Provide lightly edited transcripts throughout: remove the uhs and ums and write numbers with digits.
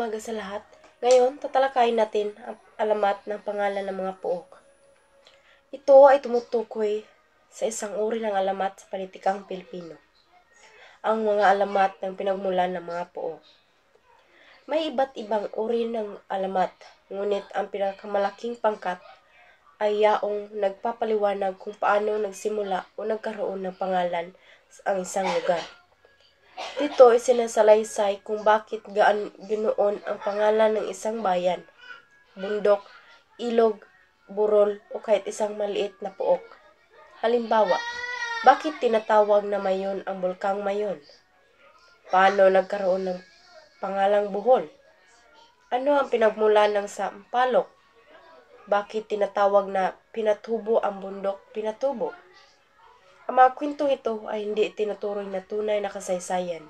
umaga sa lahat. Ngayon, tatalakayin natin ang alamat ng pangalan ng mga pook. Ito ay tumutukoy sa isang uri ng alamat sa panitikang Pilipino. Ang mga alamat ng pinagmulan ng mga pook. May iba't ibang uri ng alamat, ngunit ang pinakamalaking pangkat ay yaong nagpapaliwanag kung paano nagsimula o nagkaroon ng pangalan ang isang lugar. Dito ay sinasalaysay kung bakit ganoon ang pangalan ng isang bayan, bundok, ilog, burol o kahit isang maliit na pook. Halimbawa, bakit tinatawag na Mayon ang bulkang Mayon? Paano nagkaroon ng pangalang Bohol? Ano ang pinagmulan ng Sampaloc? Bakit tinatawag na Pinatubo ang bundok Pinatubo? Ang mga kwentong ito ay hindi tinuturing na tunay na kasaysayan,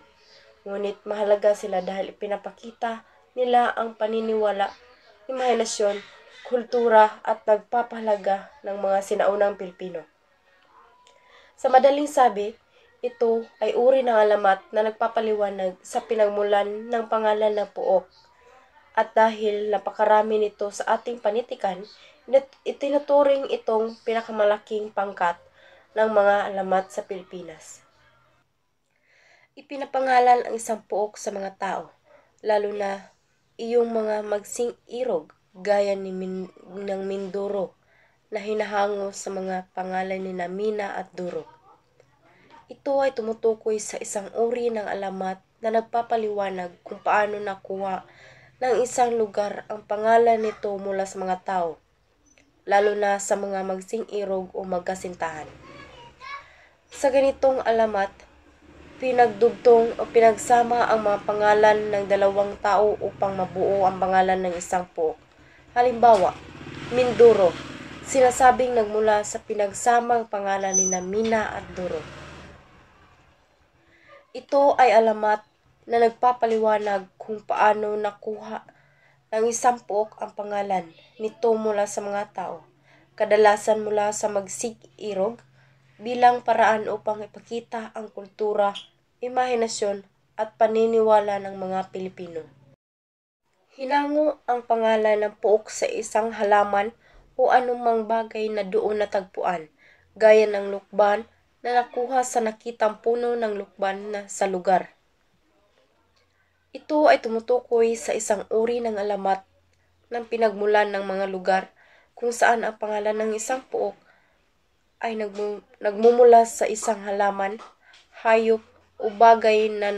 ngunit mahalaga sila dahil ipinapakita nila ang paniniwala, imahinasyon, kultura at nagpapahalaga ng mga sinaunang Pilipino. Sa madaling sabi, ito ay uri ng alamat na nagpapaliwanag sa pinagmulan ng pangalan ng pook. At dahil napakarami nito sa ating panitikan, itinuturing itong pinakamalaking pangkat ng mga alamat sa Pilipinas. Ipinapangalan ang isang pook sa mga tao, lalo na iyong mga magsing irog gaya ng Mindoro na hinahango sa mga pangalan ni Mina at Duro. Ito ay tumutukoy sa isang uri ng alamat na nagpapaliwanag kung paano nakuha ng isang lugar ang pangalan nito mula sa mga tao, lalo na sa mga magsing irog o magkasintahan. Sa ganitong alamat, pinagdugtong o pinagsama ang mga pangalan ng dalawang tao upang mabuo ang pangalan ng isang pook. Halimbawa, Mindoro, sinasabing nagmula sa pinagsamang pangalan ni Mina at Duro. Ito ay alamat na nagpapaliwanag kung paano nakuha ng isang pook ang pangalan nito mula sa mga tao, kadalasan mula sa magsing irog, bilang paraan upang ipakita ang kultura, imahinasyon at paniniwala ng mga Pilipino. Hinango ang pangalan ng pook sa isang halaman o anumang bagay na doon natagpuan, gaya ng lukban na nakuha sa nakitang puno ng lukban na sa lugar. Ito ay tumutukoy sa isang uri ng alamat ng pinagmulan ng mga lugar kung saan ang pangalan ng isang pook ay nagmumula sa isang halaman, hayop o bagay na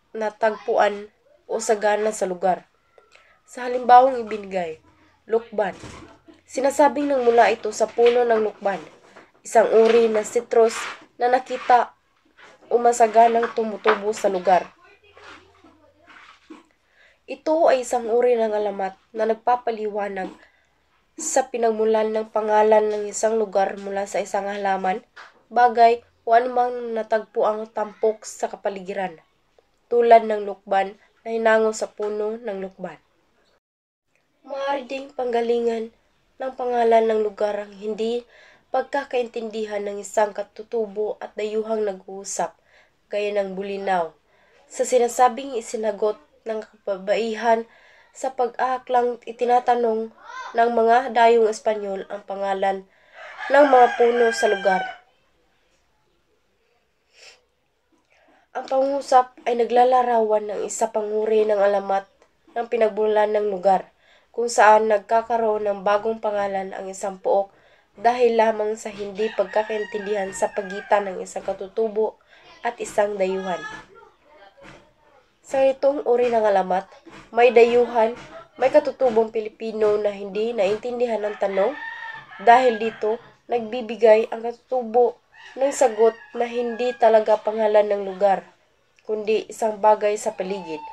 natagpuan o sagana sa lugar. Sa halimbawang ibinigay, lukban. Sinasabing nagmula ito sa puno ng lukban, isang uri ng citrus na nakita o masaganang tumutubo sa lugar. Ito ay isang uri ng alamat na nagpapaliwanag sa pinagmulan ng pangalan ng isang lugar mula sa isang halaman, bagay o anumang natagpuang tampok sa kapaligiran, tulad ng lukban na hinango sa puno ng lukban. Maaari ding panggalingan ng pangalan ng lugar ang hindi pagkakaintindihan ng isang katutubo at dayuhang nag-uusap, gaya ng Bulinaw, sa sinasabing isinagot ng kababaihan sa pag-aaklang itinatanong ng mga dayong Espanyol ang pangalan ng mga puno sa lugar. Ang pangusap ay naglalarawan ng isa pang uri ng alamat ng pinagmulan ng lugar, kung saan nagkakaroon ng bagong pangalan ang isang pook dahil lamang sa hindi pagkakaintindihan sa pagitan ng isang katutubo at isang dayuhan. Sa itong uri ng alamat, may dayuhan, may katutubong Pilipino na hindi naintindihan ang tanong. Dahil dito, nagbibigay ang katutubo ng sagot na hindi talaga pangalan ng lugar, kundi isang bagay sa paligid.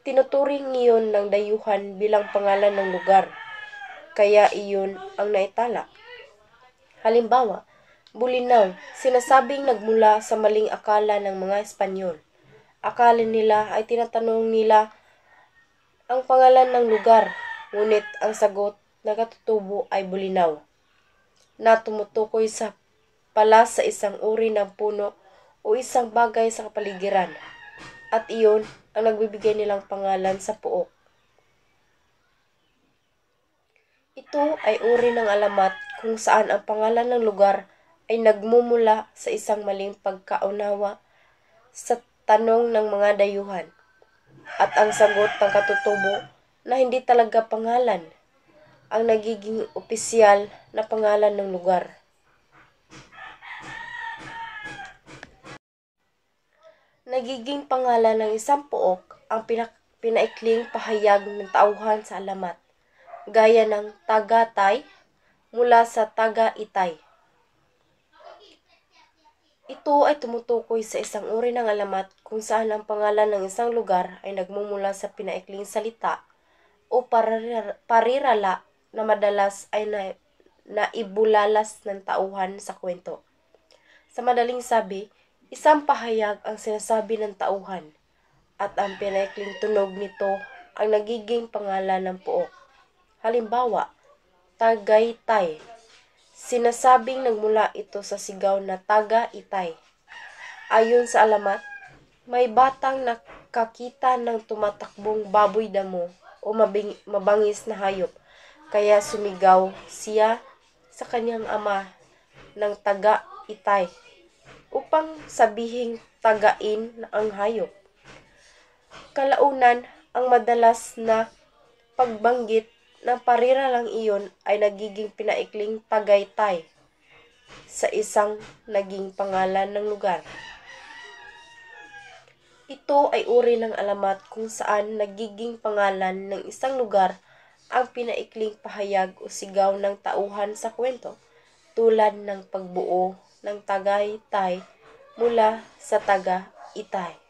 Tinuturing iyon ng dayuhan bilang pangalan ng lugar, kaya iyon ang naitala. Halimbawa, Bulinaw, sinasabing nagmula sa maling akala ng mga Espanyol. Akala nila ay tinatanong nila ang pangalan ng lugar, ngunit ang sagot na katutubo ay Bulinaw, na tumutukoy pala sa isang uri ng puno o isang bagay sa kapaligiran, at iyon ang nagbibigay nilang pangalan sa pook. Ito ay uri ng alamat kung saan ang pangalan ng lugar ay nagmumula sa isang maling pagkaunawa sa tanong ng mga dayuhan at ang sagot ng katutubo na hindi talaga pangalan ang nagiging opisyal na pangalan ng lugar. Nagiging pangalan ng isang pook ang pinaikling pahayag ng tauhan sa alamat, gaya ng taga-Tay mula sa taga-Itay. Ito ay tumutukoy sa isang uri ng alamat kung saan ang pangalan ng isang lugar ay nagmumula sa pinaikling salita o parirala na madalas ay naibulalas ng tauhan sa kwento. Sa madaling sabi, isang pahayag ang sinasabi ng tauhan at ang pinaikling tunog nito ang nagiging pangalan ng pook. Halimbawa, Tagaytay. Sinasabing nagmula ito sa sigaw na taga-Itay. Ayon sa alamat, may batang nakakita ng tumatakbong baboy damo o mabangis na hayop, kaya sumigaw siya sa kanyang ama ng taga-Itay upang sabihing tagain ang hayop. Kalaunan, ang madalas na pagbanggit ng pariralang iyon ay nagiging pinaikling Tagaytay sa isang naging pangalan ng lugar. Ito ay uri ng alamat kung saan nagiging pangalan ng isang lugar ang pinaikling pahayag o sigaw ng tauhan sa kwento, tulad ng pagbuo ng Tagaytay mula sa taga-Itay.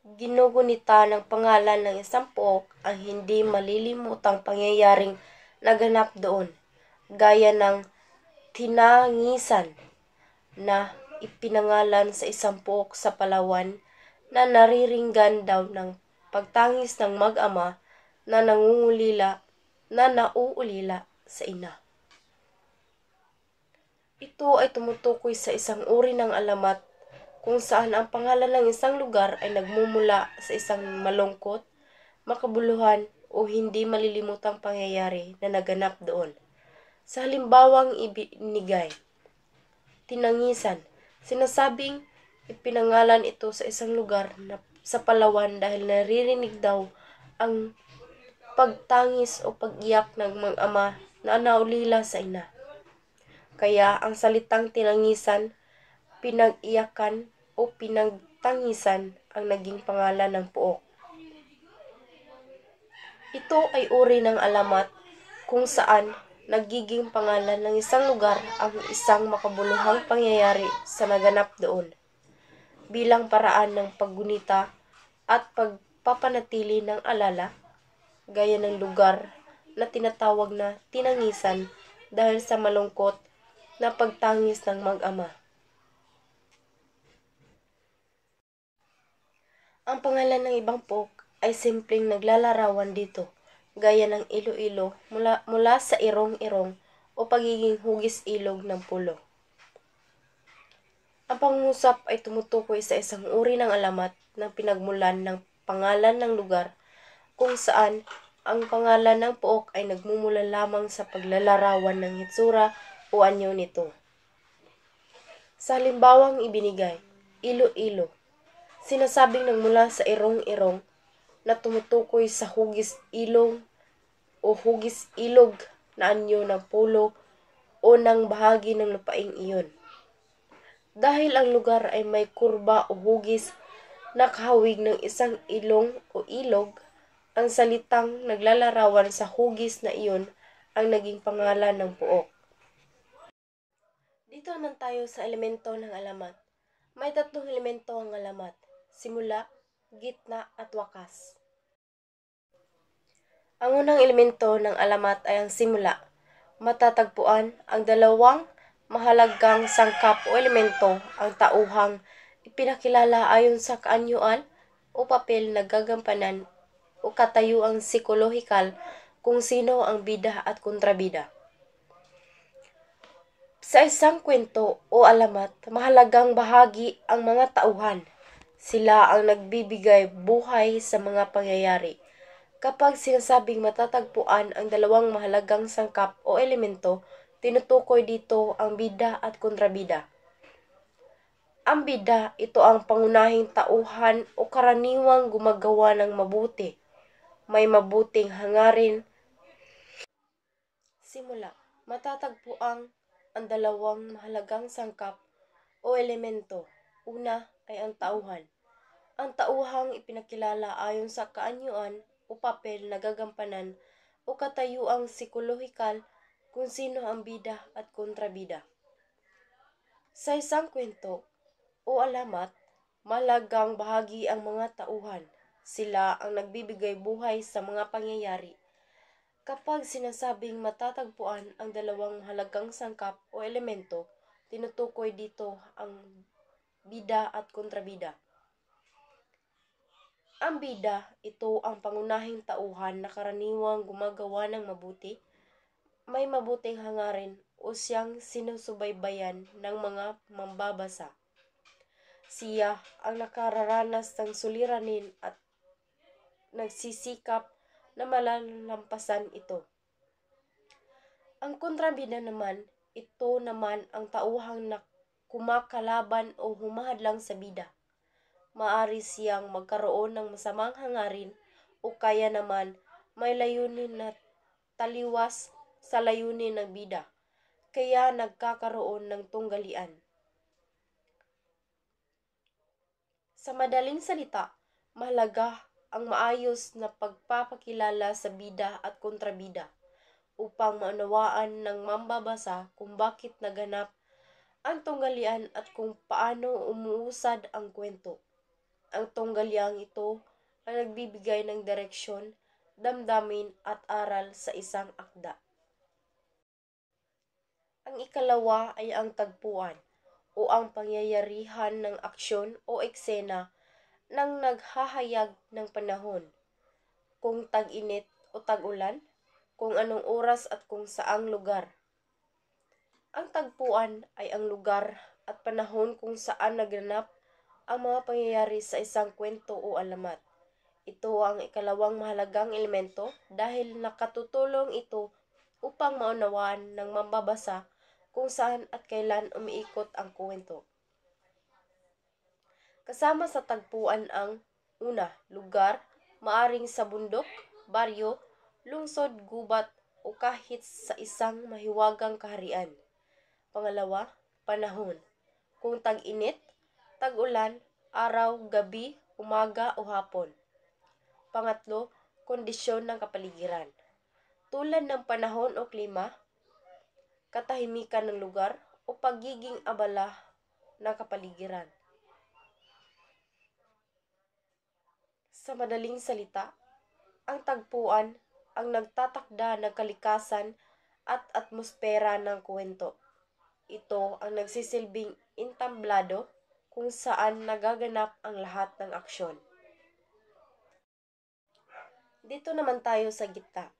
Ginugunita ng pangalan ng isang pook ang hindi malilimutang pangyayaring naganap doon, gaya ng tinangisan na ipinangalan sa isang pook sa Palawan na nariringgan daw ng pagtangis ng mag-ama na nauulila sa ina. Ito ay tumutukoy sa isang uri ng alamat kung saan ang pangalan ng isang lugar ay nagmumula sa isang malungkot, makabuluhan o hindi malilimutang pangyayari na naganap doon. Sa halimbawang ibinigay, tinangisan, sinasabing ipinangalan ito sa isang lugar na sa Palawan dahil naririnig daw ang pagtangis o pag-iyak ng mag-ama na naulila sa ina. Kaya ang salitang tinangisan, pinag-iyakan o pinagtangisan ang naging pangalan ng pook. Ito ay uri ng alamat kung saan nagiging pangalan ng isang lugar ang isang makabuluhang pangyayari sa naganap doon, bilang paraan ng paggunita at pagpapanatili ng alala, gaya ng lugar na tinatawag na tinangisan dahil sa malungkot na pagtangis ng mag-ama. Ang pangalan ng ibang pook ay simpleng naglalarawan dito, gaya ng Iloilo mula sa Irong-Irong o pagiging hugis-ilog ng pulo. Ang pangungusap ay tumutukoy sa isang uri ng alamat na pinagmulan ng pangalan ng lugar kung saan ang pangalan ng pook ay nagmumula lamang sa paglalarawan ng hitsura o anyo nito. Sa halimbawang ibinigay, Iloilo, sinasabing nagmula sa Irong-Irong na tumutukoy sa hugis-ilog o hugis-ilog na anyo ng pulo o ng bahagi ng lupaing iyon. Dahil ang lugar ay may kurba o hugis na kahawig ng isang ilong o ilog, ang salitang naglalarawan sa hugis na iyon ang naging pangalan ng pook. Dito naman tayo sa elemento ng alamat. May 3 elemento ang alamat: simula, gitna at wakas. Ang unang elemento ng alamat ay ang simula. Matatagpuan ang 2 mahalagang sangkap o elemento, ang tauhang ipinakilala ayon sa kaanyuan o papel na gagampanan o katayuang psikolohikal kung sino ang bida at kontrabida. Sa isang kwento o alamat, mahalagang bahagi ang mga tauhan. Sila ang nagbibigay buhay sa mga pangyayari. Kapag sinasabing matatagpuan ang dalawang mahalagang sangkap o elemento, tinutukoy dito ang bida at kontrabida. Ang bida, ito ang pangunahing tauhan o karaniwang gumagawa ng mabuti. May mabuting hangarin. Simula, matatagpuan ang dalawang mahalagang sangkap o elemento. Una ay ang tauhan. Ang tauhang ipinakilala ayon sa kaanyuan o papel na gagampanan o katayuang psikolohikal kung sino ang bida at kontrabida. Sa isang kwento o alamat, mahalagang bahagi ang mga tauhan. Sila ang nagbibigay buhay sa mga pangyayari. Kapag sinasabing matatagpuan ang dalawang mahalagang sangkap o elemento, tinutukoy dito ang bida at kontrabida. Ang bida, ito ang pangunahing tauhan na karaniwang gumagawa ng mabuti, may mabuting hangarin o siyang sinusubaybayan ng mga mambabasa. Siya ang nakararanas ng suliranin at nagsisikap na malalampasan ito. Ang kontrabida naman, ito naman ang tauhang na kumakalaban o humahadlang sa bida. Maari siyang magkaroon ng masamang hangarin o kaya naman may layunin na taliwas sa layunin ng bida, kaya nagkakaroon ng tunggalian. Sa madaling salita, mahalaga ang maayos na pagpapakilala sa bida at kontrabida upang maunawaan ng mambabasa kung bakit naganap ang tunggalian at kung paano umuusad ang kwento. Ang tunggaliang ito ang nagbibigay ng direksyon, damdamin at aral sa isang akda. Ang ikalawa ay ang tagpuan o ang pangyayarihan ng aksyon o eksena nang naghahayag ng panahon, kung tag-init o tag-ulan, kung anong oras at kung saang lugar. Ang tagpuan ay ang lugar at panahon kung saan naganap ang mga pangyayari sa isang kwento o alamat. Ito ang ikalawang mahalagang elemento dahil nakatutulong ito upang maunawaan ng mambabasa kung saan at kailan umiikot ang kwento. Kasama sa tagpuan ang una, lugar, maaring sa bundok, baryo, lungsod, gubat o kahit sa isang mahiwagang kaharian. Pangalawa, panahon. Kung tag-init, tag-ulan, araw, gabi, umaga o hapon. Pangatlo, kondisyon ng kapaligiran. Tulad ng panahon o klima, katahimikan ng lugar o pagiging abala ng kapaligiran. Sa madaling salita, ang tagpuan ang nagtatakda ng kalikasan at atmosfera ng kwento. Ito ang nagsisilbing intamblado kung saan nagaganap ang lahat ng aksyon. Dito naman tayo sa gitna.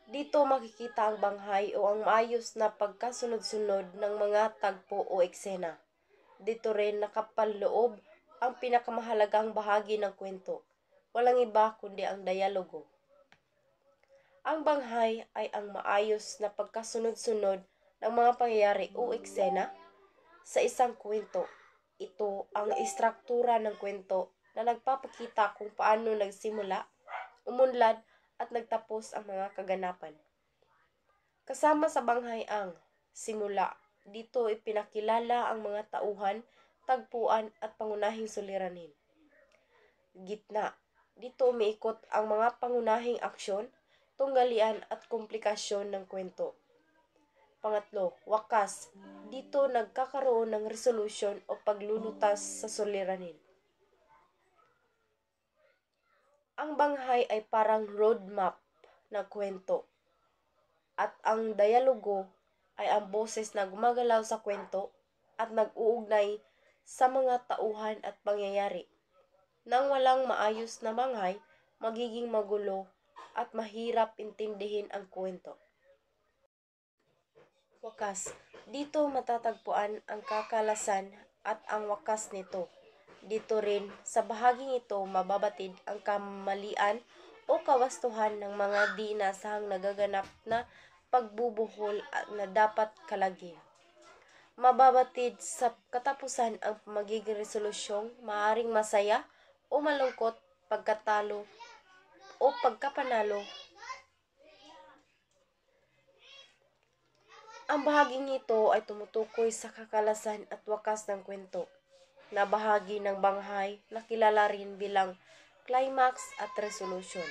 Dito makikita ang banghay o ang maayos na pagkasunod-sunod ng mga tagpo o eksena. Dito rin nakapaloob ang pinakamahalagang bahagi ng kwento. Walang iba kundi ang dialogo. Ang banghay ay ang maayos na pagkasunod-sunod ng mga pangyayari o eksena sa isang kwento. Ito ang istruktura ng kwento na nagpapakita kung paano nagsimula, umunlad at nagtapos ang mga kaganapan. Kasama sa banghay ang simula. Dito ipinakilala ang mga tauhan, tagpuan at pangunahing suliranin. Gitna. Dito umiikot ang mga pangunahing aksyon, tunggalian at komplikasyon ng kwento. Pangatlo, wakas. Dito nagkakaroon ng resolusyon o paglulutas sa suliranin. Ang banghay ay parang roadmap na kwento at ang dialogo ay ang boses na gumagalaw sa kwento at nag-uugnay sa mga tauhan at pangyayari. Nang walang maayos na banghay, magiging magulo at mahirap intindihin ang kwento. Wakas. Dito matatagpuan ang kakalasan at ang wakas nito. Dito rin, sa bahaging ito, mababatid ang kamalian o kawastuhan ng mga di inasahang nagaganap na pagbubuhol na dapat kalagi. Mababatid sa katapusan ang magiging resolusyong maaring masaya o malungkot pagkatalo o pagkapanalo. Ang bahaging ito ay tumutukoy sa kakalasan at wakas ng kwento, na bahagi ng banghay na kilala rin bilang climax at resolution.